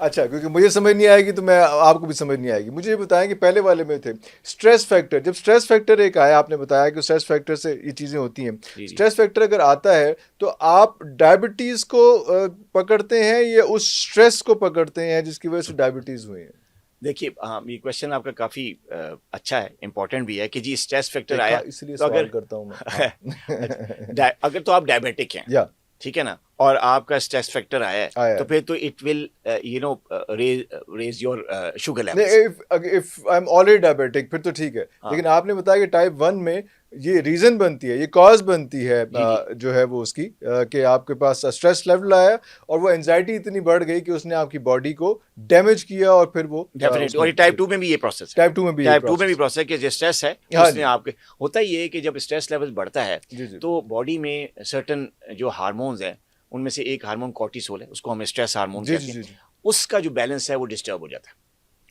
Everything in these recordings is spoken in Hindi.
अच्छा, क्योंकि मुझे समझ नहीं आएगी तो मैं आपको भी समझ नहीं आएगी। मुझे ये बताएं कि पहले वाले में थे स्ट्रेस फैक्टर, जब स्ट्रेस फैक्टर एक आया, आपने बताया कि स्ट्रेस फैक्टर से ये चीज़ें होती हैं। जी जी। स्ट्रेस फैक्टर अगर आता है तो आप डायबिटीज़ को पकड़ते हैं या उस स्ट्रेस को पकड़ते हैं जिसकी वजह से डायबिटीज़ हुई है? देखिए, हाँ, ये क्वेश्चन आपका काफ़ी अच्छा है, इम्पोर्टेंट भी है कि जी स्ट्रेस फैक्टर देखा, आया इसलिए तो सवाल अगर करता हूँ मैं। हाँ। अगर तो आप डायबिटिक हैं, या ठीक है ना, और आपका स्ट्रेस फैक्टर आया है, आया तो है। फिर तो it will raise raise your sugar levels. नहीं, if I am already diabetic फिर तो ठीक है, हाँ लेकिन आपने बताया कि टाइप 1 में ये रीजन बनती है, ये कॉज बनती है, जी जी। जो है वो उसकी, कि आपके पास स्ट्रेस लेवल आया और वो एंजाइटी इतनी बढ़ गई कि उसने आपकी बॉडी को डैमेज किया और फिर वो डेफिनेटली, और उसमें ये टाइप 2 में भी ये प्रोसेस है। टाइप 2 में भी ये टाइप 2 में भी प्रोसेस। प्रोसेस है कि जो स्ट्रेस है हाँ उसने जी। आपके, होता ही है कि जब स्ट्रेस लेवल बढ़ता है जी जी तो बॉडी में सर्टन जो हार्मोन्स हैं, उनमें से एक हार्मोन कॉर्टिसोल है, उसको हम स्ट्रेस हार्मोन जी जी कहते हैं। जी जी। उसका जो बैलेंस है वो डिस्टर्ब हो जाता है,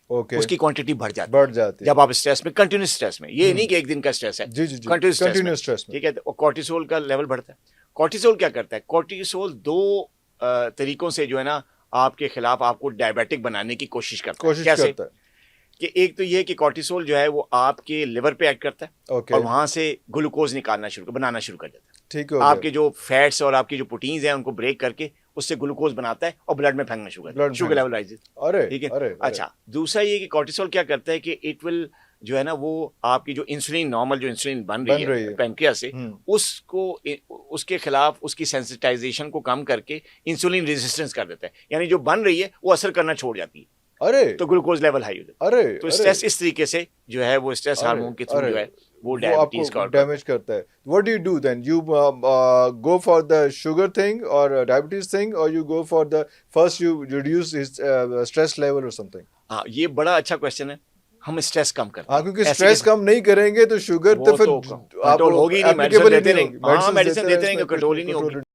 ओके। उसकी क्वांटिटी बढ़ जाती है बढ़ जाती है। जब आप स्ट्रेस में, कंटिन्यूस स्ट्रेस में, ये नहीं कि एक दिन का स्ट्रेस है, जी जी जी। कंटिन्यूस स्ट्रेस में, कंटिन्यूस स्ट्रेस में। ठीक है। तो कॉर्टिसोल का लेवल बढ़ता है। कॉर्टिसोल क्या करता है? कॉर्टिसोल दो तरीकों से जो है ना आपके खिलाफ आपको डायबिटिक बनाने की कोशिश करता है। कोशिश कैसे? करता है। कि एक तो ये कि कॉर्टिसोल जो है वो आपके लिवर पे एक्ट करता है ओके। और वहां से ग्लूकोज बनाना शुरू कर देता है। ठीक हो गया। आपके जो फैट्स और आपकी जो प्रोटीन्स हैं उनको ब्रेक करके उससे ग्लूकोज बनाता है और ब्लड में फेंकना शुरू करता है, ब्लड शुगर में। Level rises. अरे ठीक है। अरे अरे। अच्छा, दूसरा ये कि कॉर्टिसोल क्या करता है कि इट विल जो है ना वो आपकी जो इंसुलिन, नॉर्मल जो इंसुलिन बन रही बन रही है है। पैंक्रियास से, उसको उसके खिलाफ उसकी सेंसिटाइजेशन को कम करके इंसुलिन रेजिस्टेंस कर देता है, यानी जो बन रही है वो असर करना छोड़ जाती है, अरे तो ग्लूकोज लेवल हाई हो जाता अरे है। तो अरे स्ट्रेस इस तरीके से जो है वो स्ट्रेस अरे हार्मोन के थ्रू अरे, जो है वो वो आपको डायबिटीज का करता डैमेज करता है। What do you do then? You go for the sugar thing और डायबिटीज थिंग, और you go for the first, you reduce his stress level और समथिंग? है। हाँ, ये बड़ा अच्छा क्वेश्चन है। हम स्ट्रेस कम करते हाँ, हैं, क्योंकि ऐसे स्ट्रेस कैसे? कम नहीं करेंगे तो शुगर तो वो फिर तो आप कंट्रोल होगी नहीं, मेडिसिन एप्लीकेबल ही देते नहीं रहेंगे, होगी, हाँ मेडिसिन मेडिसिन देते रहे, देते रहेंगे, उसमें कुछ कंट्रोल नहीं, ही नहीं कंट्रोल होगी।